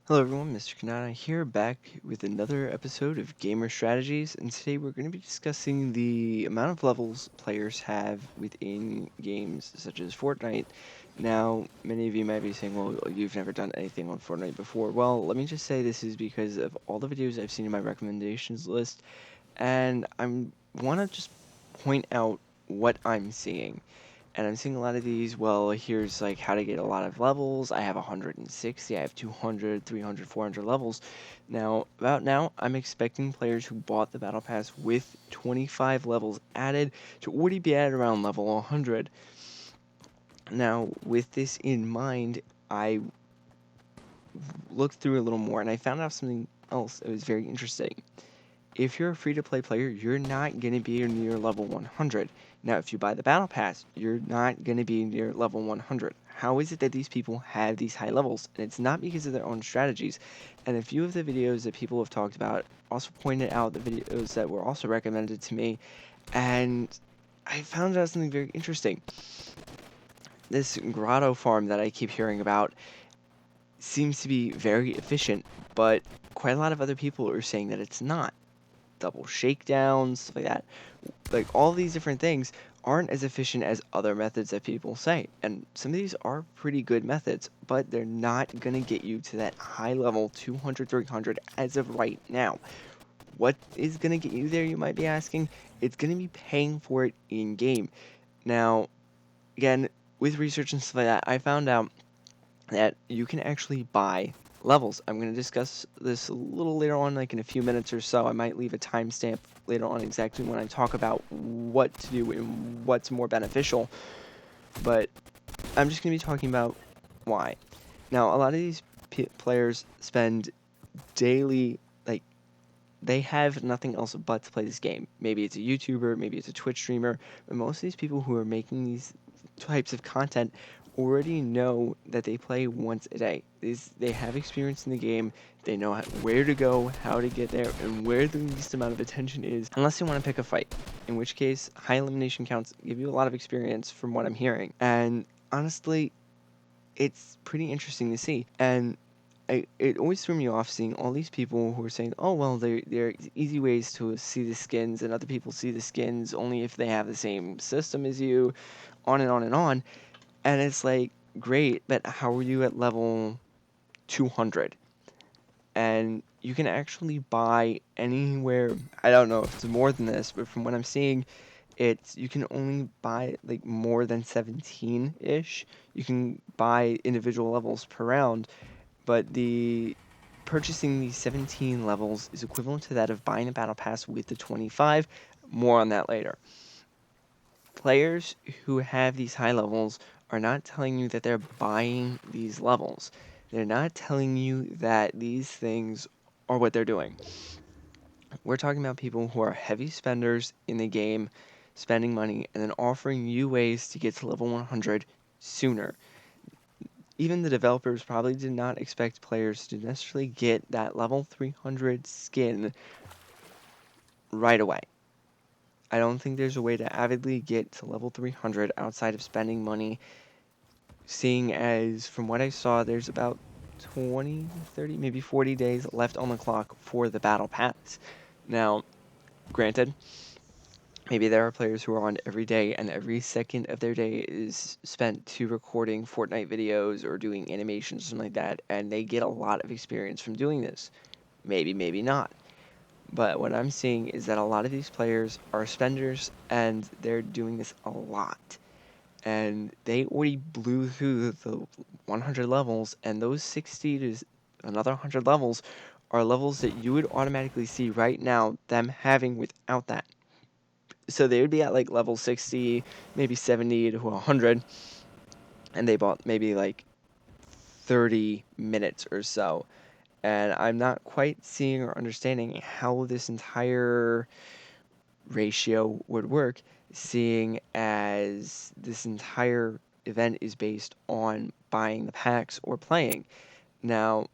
Hello everyone, Mr.CanKnotNot here, back with another episode of Gamer Strategies, and today we're going to be discussing the amount of levels players have within games such as Fortnite. Now, many of you might be saying, well, you've never done anything on Fortnite before. Well, let me just say this is because of all the videos I've seen in my recommendations list, and I want to just point out what I'm seeing. And I'm seeing a lot of these, well, here's like how to get a lot of levels. I have 160, I have 200, 300, 400 levels. Now, about now, I'm expecting players who bought the Battle Pass with 25 levels added to already be at around level 100. Now, with this in mind, I looked through a little more and I found out something else that was very interesting. If you're a free-to-play player, you're not going to be near level 100. Now, if you buy the Battle Pass, you're not going to be near level 100. How is it that these people have these high levels? And it's not because of their own strategies. And a few of the videos that people have talked about also pointed out the videos that were also recommended to me. And I found out something very interesting. This grotto farm that I keep hearing about seems to be very efficient, but quite a lot of other people are saying that it's not. Double shakedowns, stuff like that. Like all these different things aren't as efficient as other methods that people say. And some of these are pretty good methods, but they're not going to get you to that high level 200, 300 as of right now. What is going to get you there, you might be asking? It's going to be paying for it in game. Now, again, with research and stuff like that, I found out that you can actually buy levels. I'm going to discuss this a little later on, like in a few minutes or so. I might leave a timestamp later on exactly when I talk about what to do and what's more beneficial, but I'm just going to be talking about why. Now, a lot of these players spend daily, like, they have nothing else but to play this game. Maybe it's a YouTuber, maybe it's a Twitch streamer, but most of these people who are making these types of content already know that they play once a day. They have experience in the game, they know where to go, how to get there, and where the least amount of attention is, unless you want to pick a fight, in which case high elimination counts give you a lot of experience from what I'm hearing. And honestly, it's pretty interesting to see. And it always threw me off seeing all these people who are saying, oh, well, there are easy ways to see the skins, and other people see the skins only if they have the same system as you, on and on and on. And it's like, great, but how are you at level 200? And you can actually buy anywhere, I don't know if it's more than this, but from what I'm seeing, you can only buy like more than 17-ish. You can buy individual levels per round, but purchasing these 17 levels is equivalent to that of buying a battle pass with the 25. More on that later. Players who have these high levels are not telling you that they're buying these levels. They're not telling you that these things are what they're doing. We're talking about people who are heavy spenders in the game, spending money, and then offering you ways to get to level 100 sooner. Even the developers probably did not expect players to necessarily get that level 300 skin right away. I don't think there's a way to avidly get to level 300 outside of spending money, seeing as from what I saw, there's about 20, 30, maybe 40 days left on the clock for the battle pass. Now, granted, maybe there are players who are on every day and every second of their day is spent to recording Fortnite videos or doing animations or something like that, and they get a lot of experience from doing this. Maybe, maybe not. But what I'm seeing is that a lot of these players are spenders and they're doing this a lot. And they already blew through the 100 levels, and those 60 to another 100 levels are levels that you would automatically see right now them having without that. So they would be at like level 60, maybe 70 to 100, and they bought maybe like 30 minutes or so. And I'm not quite seeing or understanding how this entire ratio would work, seeing as this entire event is based on buying the packs or playing. Now,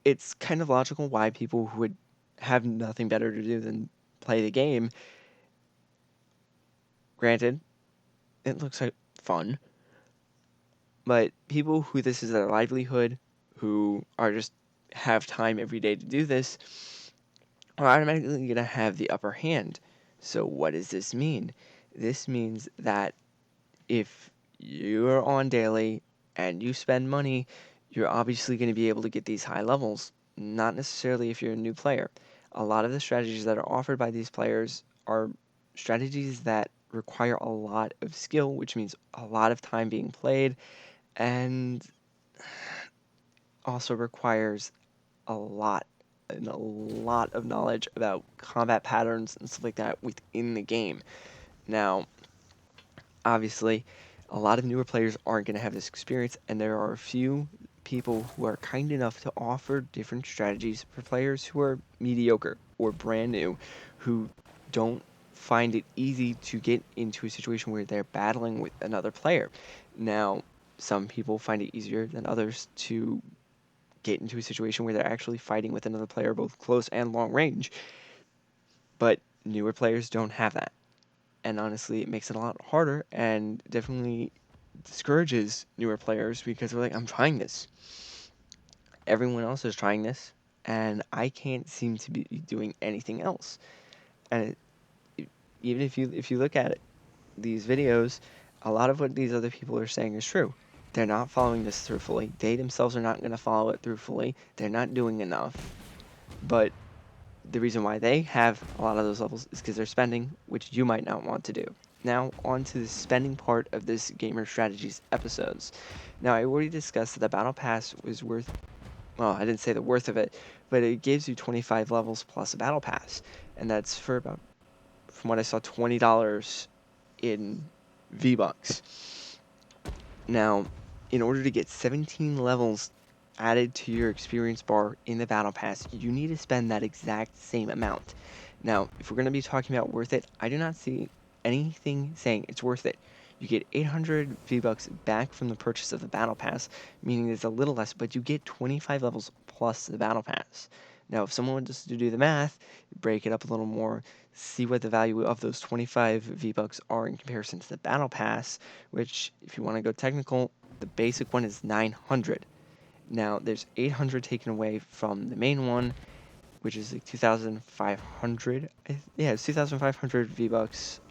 it's kind of logical why people who would have nothing better to do than play the game, granted, it looks like fun, but people who this is their livelihood, who are just have time every day to do this are automatically going to have the upper hand. So what does this mean? This means that if you're on daily and you spend money, you're obviously going to be able to get these high levels. Not necessarily if you're a new player. A lot of the strategies that are offered by these players are strategies that require a lot of skill, which means a lot of time being played, and also requires a lot and a lot of knowledge about combat patterns and stuff like that within the game. Now, obviously, a lot of newer players aren't going to have this experience, and there are a few people who are kind enough to offer different strategies for players who are mediocre or brand new, who don't find it easy to get into a situation where they're battling with another player. Now, some people find it easier than others to get into a situation where they're actually fighting with another player, both close and long range, but newer players don't have that. And honestly, it makes it a lot harder and definitely discourages newer players because they're like, I'm trying this. Everyone else is trying this, and I can't seem to be doing anything else. And even if you look at it, these videos, a lot of what these other people are saying is true. They're not following this through fully. They themselves are not going to follow it through fully. They're not doing enough. But the reason why they have a lot of those levels is because they're spending, which you might not want to do. Now, on to the spending part of this Gamer Strategies episodes. Now, I already discussed that the Battle Pass was worth, well, I didn't say the worth of it, but it gives you 25 levels plus a Battle Pass. And that's for about, from what I saw, $20 in V-Bucks. Now, in order to get 17 levels added to your experience bar in the Battle Pass, you need to spend that exact same amount. Now, if we're going to be talking about worth it, I do not see anything saying it's worth it. You get 800 V-Bucks back from the purchase of the Battle Pass, meaning it's a little less, but you get 25 levels plus the Battle Pass. Now, if someone wants to do the math, break it up a little more, see what the value of those 25 V-Bucks are in comparison to the Battle Pass, which, if you want to go technical, the basic one is 900. Now, there's 800 taken away from the main one, which is like 2,500. Yeah, it's 2,500 V-Bucks.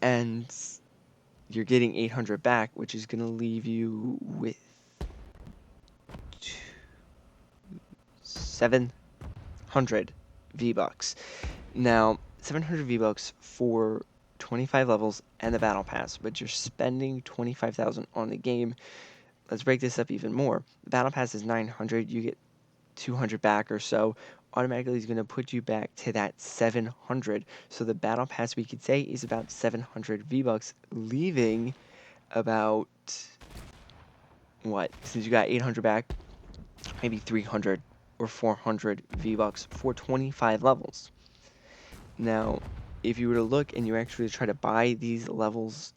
And you're getting 800 back, which is going to leave you with 700 V-Bucks. Now, 700 V-Bucks for 25 levels and the Battle Pass, but you're spending 25,000 on the game. Let's break this up even more. The Battle Pass is 900, you get 200 back or so. Automatically is going to put you back to that 700. So the Battle Pass, we could say, is about 700 V-Bucks, leaving about, what, since you got 800 back, maybe 300 or 400 V-Bucks for 25 levels. Now, if you were to look and you actually try to buy these levels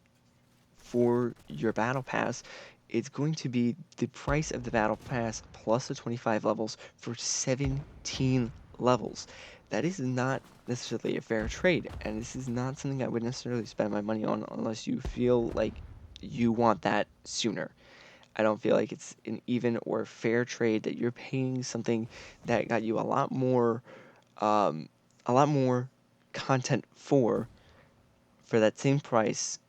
for your Battle Pass, it's going to be the price of the Battle Pass plus the 25 levels for 17 levels. That is not necessarily a fair trade, and this is not something I would necessarily spend my money on unless you feel like you want that sooner. I don't feel like it's an even or fair trade that you're paying something that got you a lot more content for that same price,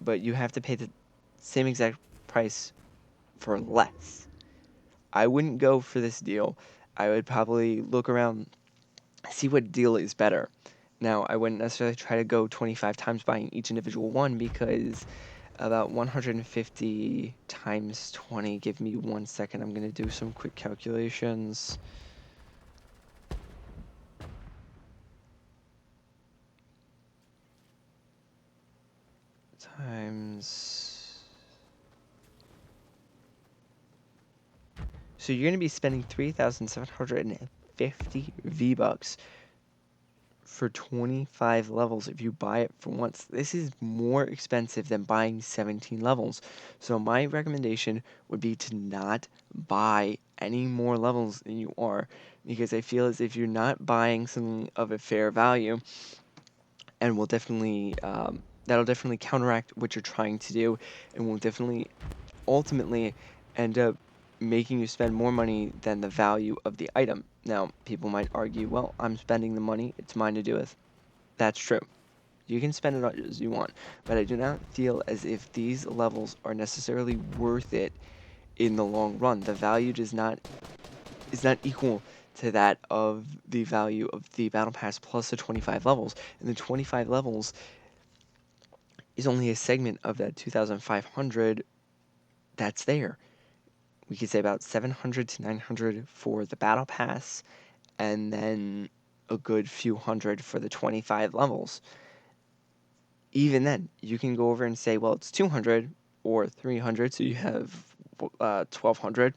but you have to pay the same exact price for less. I wouldn't go for this deal. I would probably look around, see what deal is better. Now, I wouldn't necessarily try to go 25 times buying each individual one because about 150 times 20, give me 1 second, I'm going to do some quick calculations. Times. So you're going to be spending 3,750 V-Bucks for 25 levels if you buy it for once. This is more expensive than buying 17 levels. So my recommendation would be to not buy any more levels than you are, because I feel as if you're not buying something of a fair value, and that'll definitely counteract what you're trying to do, and will definitely ultimately end up making you spend more money than the value of the item. Now, people might argue, well, I'm spending the money, it's mine to do with. That's true. You can spend it as you want, but I do not feel as if these levels are necessarily worth it in the long run. The value is not equal to that of the value of the battle pass plus the 25 levels, and the 25 levels is only a segment of that 2,500 that's there. We could say about 700 to 900 for the battle pass, and then a good few hundred for the 25 levels. Even then, you can go over and say, well, it's 200 or 300, so you have 1,200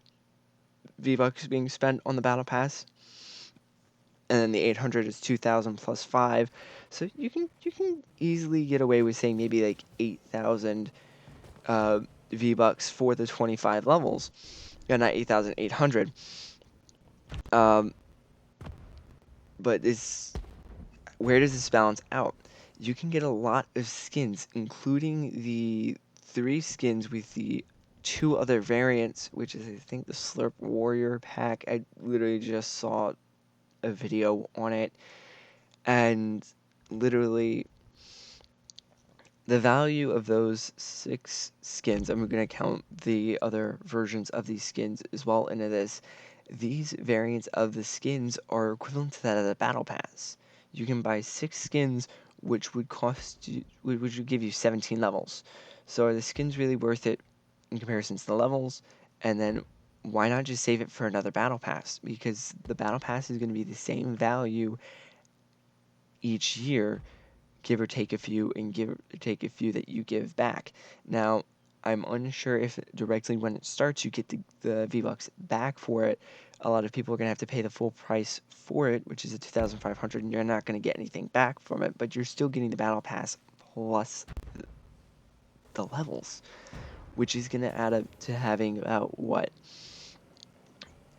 V-Bucks being spent on the battle pass, and then the 800 is 2,000 plus 5. So you can easily get away with saying maybe like 8,000 V-Bucks for the 25 levels. Yeah, not 8,800. But where does this balance out? You can get a lot of skins, including the 3 skins with the 2 other variants, which is, I think, the Slurp Warrior pack. I literally just saw a video on it, and literally the value of those 6 skins, I'm going to count the other versions of these skins as well into this. These variants of the skins are equivalent to that of the Battle Pass. You can buy 6 skins, which would which would give you 17 levels. So are the skins really worth it in comparison to the levels? And then why not just save it for another Battle Pass? Because the Battle Pass is going to be the same value each year, give or take a few, and give or take a few that you give back. Now, I'm unsure if directly when it starts you get the V-Bucks back for it. A lot of people are going to have to pay the full price for it, which is a 2,500, and you're not going to get anything back from it, but you're still getting the Battle Pass plus the levels, which is going to add up to having about, what?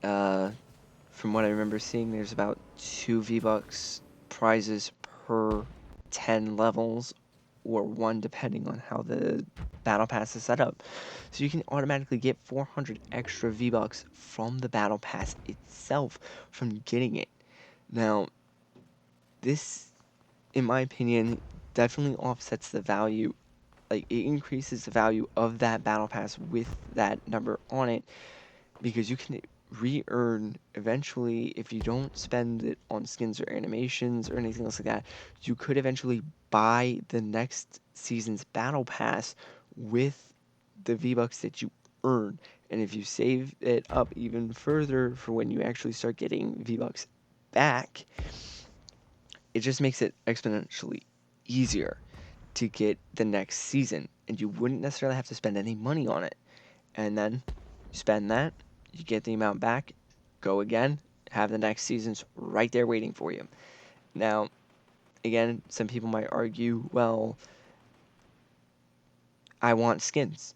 From what I remember seeing, there's about 2 V-Bucks prizes per 10 levels, or 1 depending on how the battle pass is set up. So you can automatically get 400 extra V-Bucks from the battle pass itself from getting it. Now, this, in my opinion, definitely offsets the value. Like, it increases the value of that battle pass with that number on it, because you can re-earn eventually. If you don't spend it on skins or animations or anything else like that, you could eventually buy the next season's battle pass with the V-Bucks that you earn. And if you save it up even further for when you actually start getting V-Bucks back, it just makes it exponentially easier to get the next season, and you wouldn't necessarily have to spend any money on it. And then you spend that, you get the amount back, go again, have the next seasons right there waiting for you. Now, again, some people might argue, well, I want skins.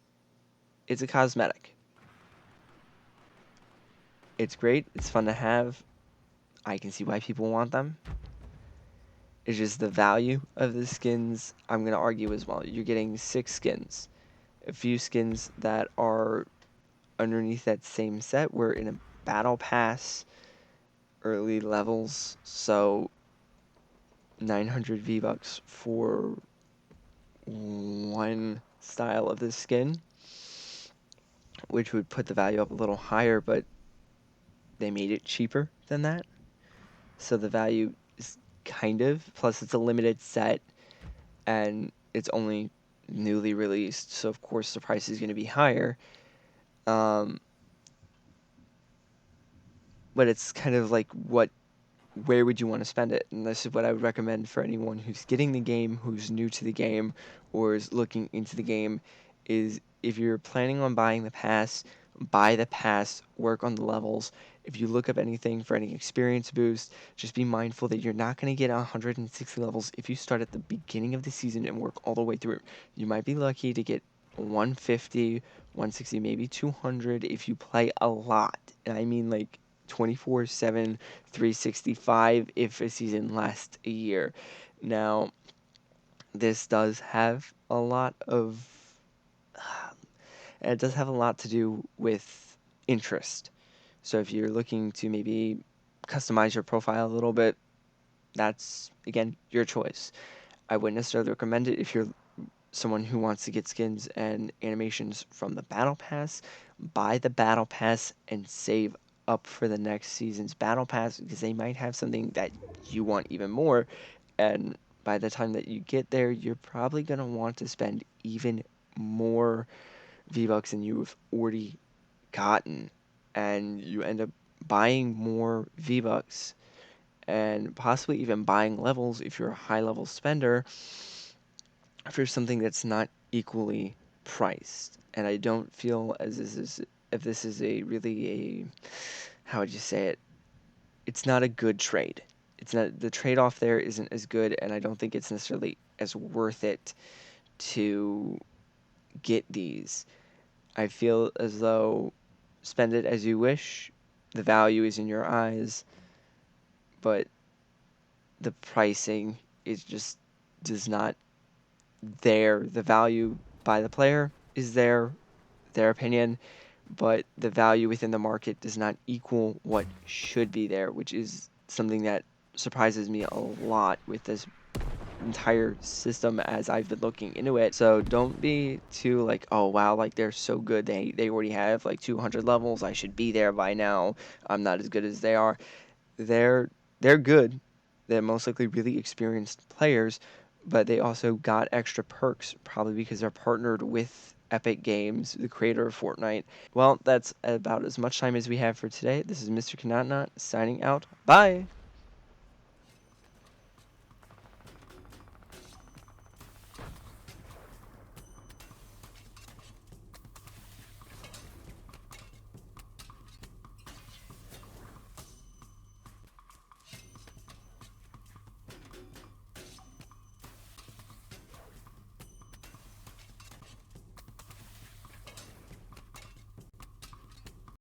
It's a cosmetic. It's great, it's fun to have. I can see why people want them. It's just the value of the skins, I'm going to argue as well. You're getting 6 skins. A few skins that are underneath that same set were in a battle pass early levels, so 900 V-Bucks for one style of the skin, which would put the value up a little higher, but they made it cheaper than that. So the value is kind of, plus it's a limited set, and it's only newly released, so of course the price is going to be higher. But it's kind of like, where would you want to spend it? And this is what I would recommend for anyone who's getting the game, who's new to the game, or is looking into the game, is if you're planning on buying the pass, buy the pass, work on the levels. If you look up anything for any experience boost, just be mindful that you're not going to get 160 levels if you start at the beginning of the season and work all the way through. You might be lucky to get 150, 160, maybe 200 if you play a lot. And I mean like 24/7, 365 if a season lasts a year. Now, this does have a lot of And it does have a lot to do with interest. So if you're looking to maybe customize your profile a little bit, that's again your choice. I wouldn't necessarily recommend it if you're someone who wants to get skins and animations from the battle pass. Buy the battle pass and save up for the next season's battle pass, because they might have something that you want even more, and by the time that you get there, you're probably going to want to spend even more V-Bucks than you've already gotten, and you end up buying more V-Bucks and possibly even buying levels if you're a high level spender for something that's not equally priced. And I don't feel as this is if this is a really a how would you say it? It's not a good trade. It's not, the trade off there isn't as good, and I don't think it's necessarily as worth it to get these. I feel as though spend it as you wish. The value is in your eyes, but the pricing is just does not there. The value by the player is there, their opinion, but the value within the market does not equal what should be there, which is something that surprises me a lot with this entire system as I've been looking into it. So don't be too like, oh wow, like they're so good. They already have like 200 levels. I should be there by now. I'm not as good as they are. They're they're good. They're most likely really experienced players, but they also got extra perks probably because they're partnered with Epic Games, the creator of Fortnite. Well, that's about as much time as we have for today. This is Mr. CanKnotNot signing out. Bye.